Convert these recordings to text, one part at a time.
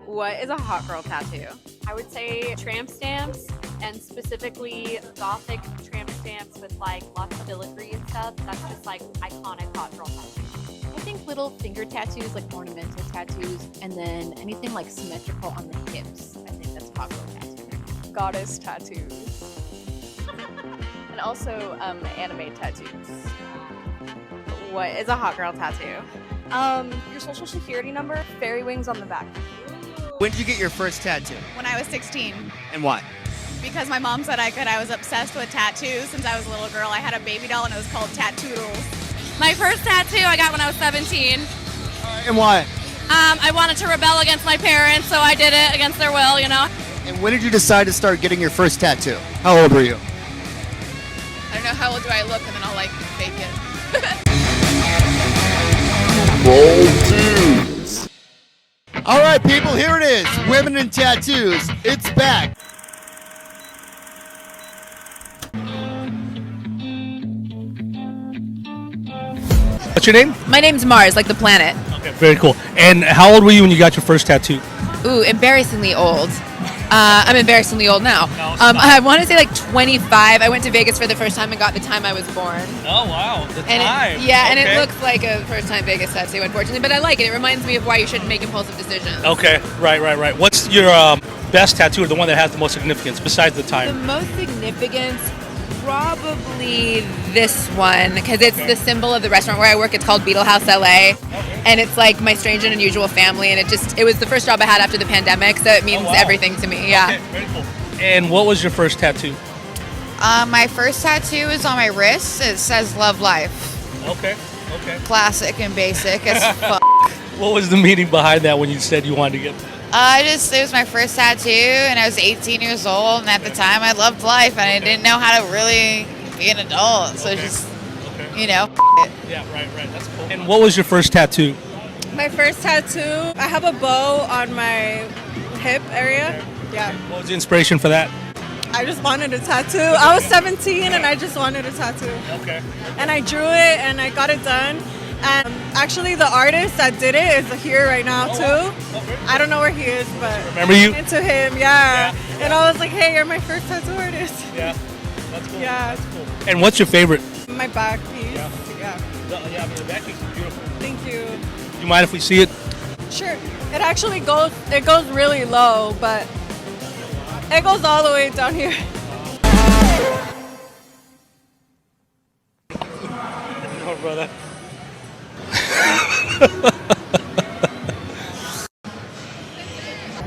What is a hot girl tattoo? I would say tramp stamps, and specifically gothic tramp stamps with like lots of filigree and stuff. That's just like iconic hot girl tattoo. I think little finger tattoos, like ornamental tattoos, and then anything like symmetrical on the hips. I think that's a hot girl tattoo. Goddess tattoos. And also anime tattoos. What is a hot girl tattoo? Your social security number, fairy wings on the back. When did you get your first tattoo? When I was 16, And why? because my mom said I could. I was obsessed with tattoos since I was a little girl. I had a baby doll and it was called Tattoodles. My first tattoo I got when I was 17. And why? I wanted to rebel against my parents, so I did it against their will, you know. And when did you decide to start getting your first tattoo? How old were you? I don't know how old do I look and then I'll like fake it. All right, people, here it is. Women in tattoos. It's back. What's your name? My name's Mars, like the planet. Okay, very cool. And how old were you when you got your first tattoo? Ooh, embarrassingly old. I'm embarrassingly old now. No, stop. I want to say like 25. I went to Vegas for the first time and got the time I was born. Oh, wow. The And time. and Okay. it looks like a first time Vegas tattoo, unfortunately, but I like it. It reminds me of why you shouldn't make impulsive decisions. Okay, right. What's your best tattoo or the one that has the most significance besides the The time? most significant, probably this one, because it's the symbol of the restaurant where I work. It's called Beetle House LA, and it's like my strange and unusual family, and it was the first job I had after the pandemic, so it means wow. everything to me. Yeah. Okay, very cool. And what was your first tattoo? My first tattoo is on my wrist. It says Love Life. Okay. Classic and basic as fuck. What was the meaning behind that when you said you wanted to get that? It was my first tattoo and I was 18 years old, and at the time I loved life and I didn't know how to really be an adult. So just, you know, it. Yeah, right. That's cool. And what was your first tattoo? My first tattoo, I have a bow on my hip area. Yeah. What was the inspiration for that? I just wanted a tattoo. I was 17 and I just wanted a tattoo. Okay. And I drew it and I got it done. And actually the artist that did it is here right now too. I don't know where he is, but Remember you? into him, yeah. And I was like, hey, you're my first tattoo artist. Yeah. That's cool. Yeah. That's cool. And what's your favorite? My back piece. Yeah. Yeah. Yeah, I mean, the back is beautiful. Thank you. Do you mind if we see it? Sure. It actually goes really low, but it goes all the way down here. No, brother.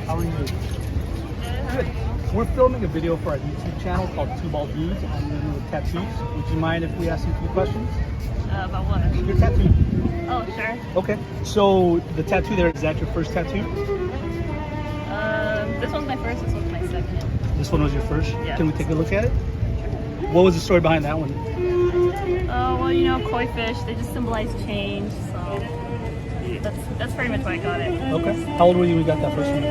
How are you? Good. We're filming a video for our YouTube channel called Two Bald Dudes on the tattoos. Would you mind if we ask you a few questions? About what? Your tattoo. Oh, sure. Okay. So the tattoo there, is that your first tattoo? This one's my first. This one's my second. This one was your first? Yes. Can we take a look at it? What was the story behind that one? Oh, well, you know, koi fish, they just symbolize change, so that's pretty much why I got it. Okay. How old were you when you got that first one?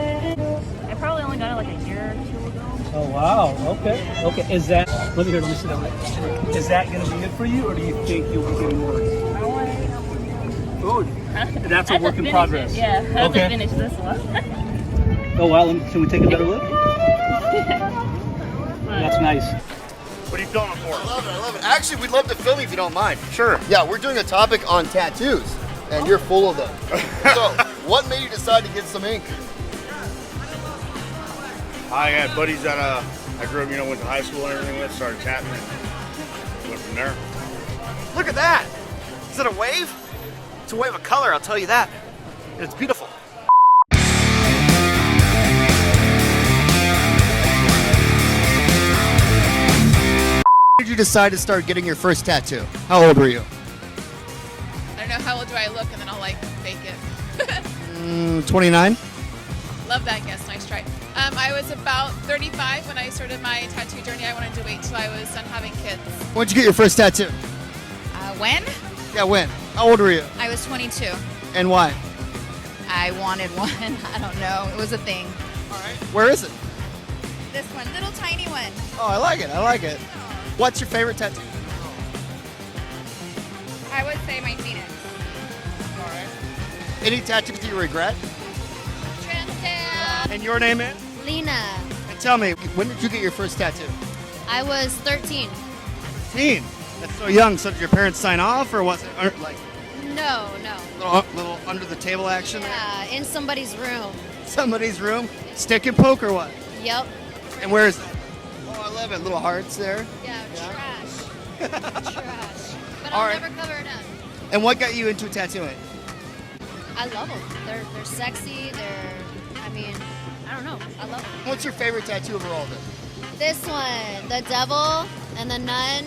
I probably only got it like a year or two ago. Oh, wow. Okay. Is that, let me see that. Is that going to be it for you, or do you think you'll be getting more? Food. That's a work in progress. Yeah, I have Okay. to finish this one. Oh, wow. Can we take a better look? That's nice. What are you filming for? I love it. Actually, we'd love to film you if you don't mind. Sure. Yeah, we're doing a topic on tattoos, and you're full of them. So, what made you decide to get some ink? I had buddies that I grew up, went to high school and everything with, started chatting and went from there. Look at that! Is it a wave? It's a wave of color, I'll tell you that. It's beautiful. When did you decide to start getting your first tattoo? How old were you? I don't know how old do I look and then I'll like fake it. 29? Love that guess. Nice try. I was about 35 when I started my tattoo journey. I wanted to wait till I was done having kids. When did you get your first tattoo? When? Yeah, when? How old were you? I was 22. And why? I wanted one. I don't know. It was a thing. All right. Where is it? This one, little tiny one. Oh, I like it. What's your favorite tattoo? I would say my Phoenix. All right. Any tattoos that you regret? Tramp stamp. And your name is? Lena. And tell me, when did you get your first tattoo? I was 13. Teen. That's so young. So did your parents sign off, or was it like No. little under the table action? Yeah, in somebody's room. Somebody's room? Stick and poke or what? Yep. And where is that? Oh, I love it. Little hearts there. Yeah, trash. Trash. But All I'll right. never cover it up. And what got you into tattooing? I love them. They're sexy. I don't know. I love them. What's your favorite tattoo of all then? This one, the devil and the nun.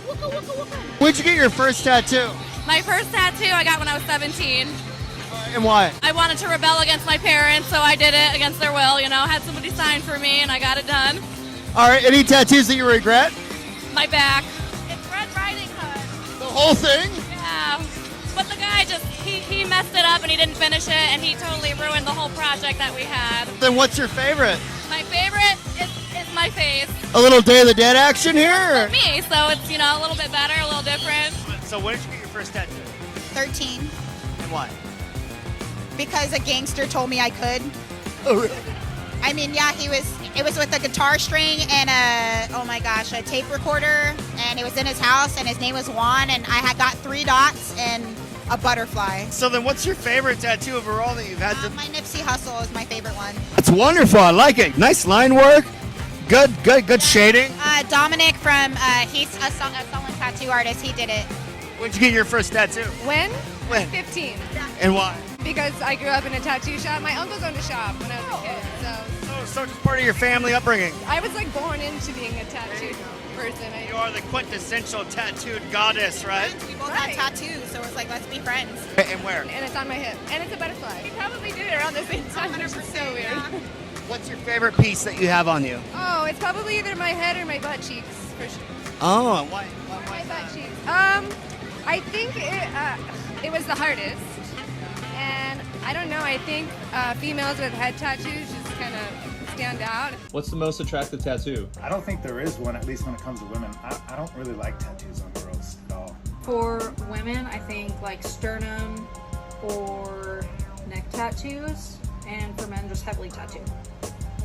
Wooka, wooka, wooka. Where'd you get your first tattoo? My first tattoo I got when I was 17. And why? I wanted to rebel against my parents, so I did it against their will, had somebody sign for me and I got it done. All right, any tattoos that you regret? My back. It's Red Riding Hood. The whole thing? Yeah. But the guy he messed it up and he didn't finish it and he totally ruined the whole project that we had. Then what's your favorite? My favorite is my face. A little Day of the Dead action here? For me, so it's, a little bit better, a little different. So when did you get your first tattoo? 13. And why? Because a gangster told me I could. Oh, really? I mean, yeah, it was with a guitar string and a tape recorder, and it was in his house, and his name was Juan, and I had got 3 dots and a butterfly. So then what's your favorite tattoo overall that you've had to... My Nipsey Hussle is my favorite one. That's wonderful. I like it. Nice line work. Good shading. Dominic from, he's a Solon tattoo artist. He did it. When'd you get your first tattoo? When? When? 15. And why? Because I grew up in a tattoo shop. My uncle's owned a shop when I was a kid, So just part of your family upbringing. I was like born into being a tattoo person. You are the quintessential tattooed goddess, right? We both have tattoos, so it's like, let's be friends. And where? And it's on my hip. And it's a butterfly. We probably did it around the same time, which is so weird. What's your favorite piece that you have on you? Oh, it's probably either my head or my butt cheeks, for sure. Oh, and why? My butt cheeks. I think it was the hardest. And I don't know, I think females with head tattoos just kind of stand out. What's the most attractive tattoo? I don't think there is one, at least when it comes to women. I don't really like tattoos on girls at all. For women, I think like sternum or neck tattoos, and for men, just heavily tattooed.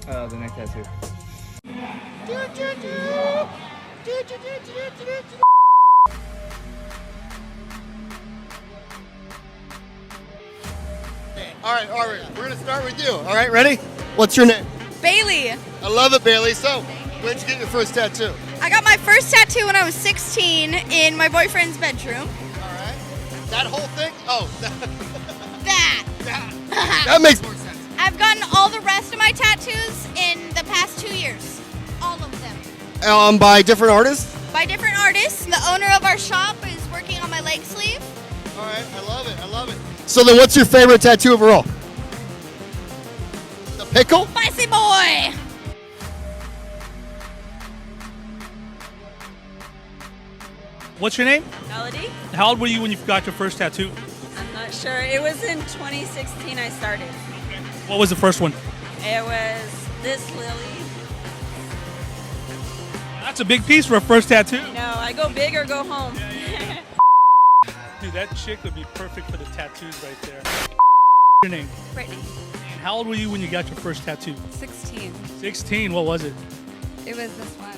The neck tattoo. All right, we're gonna start with you. All right, ready? What's your name? Bailey. I love it, Bailey. So, when'd you get your first tattoo? I got my first tattoo when I was 16 in my boyfriend's bedroom. All right. That whole thing? Oh, That. that makes more sense. I've gotten all the rest of my tattoos in the past 2 years. All of them. By different artists? By different artists. The owner of our shop is working on my leg sleeve. All right, I love it. I love it. So then, what's your favorite tattoo overall? The pickle? Spicy boy. What's your name? Melody? How old were you when you got your first tattoo? I'm not sure. It was in 2016 I started. What was the first one? It was this lily. That's a big piece for a first tattoo. No, I go big or go home. Dude, that chick would be perfect for the tattoos right there. Your name? Brittany. And how old were you when you got your first tattoo? 16. 16. What was it? It was this one.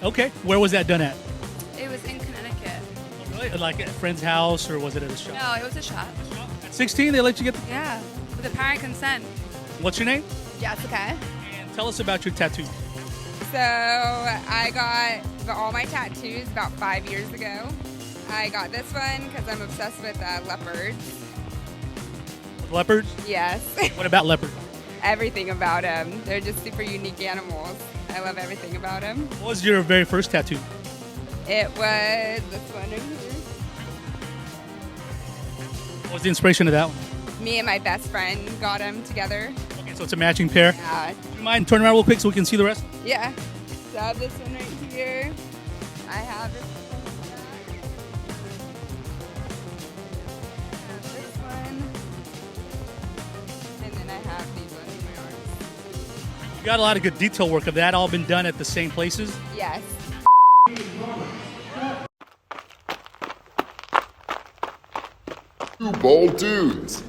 Okay. Where was that done at? It was in Connecticut. Really? Like at a friend's house, or was it at a shop? No, it was a shop. At 16, they let you get. Yeah, with apparent consent. What's your name? Jessica. And tell us about your tattoo. So I got all my tattoos about 5 years ago. I got this one because I'm obsessed with leopards. Leopards? Yes. What about leopards? Everything about them. They're just super unique animals. I love everything about them. What was your very first tattoo? It was this one right here. What was the inspiration of that one? Me and my best friend got them together. Okay, so it's a matching pair. Yeah. Do you mind turning around real quick so we can see the rest? Yeah. So I have this one right here. I have this one. I have this one. And then I have these ones in my arms. You got a lot of good detail work. Have that all been done at the same places? Yes. Two bald dudes.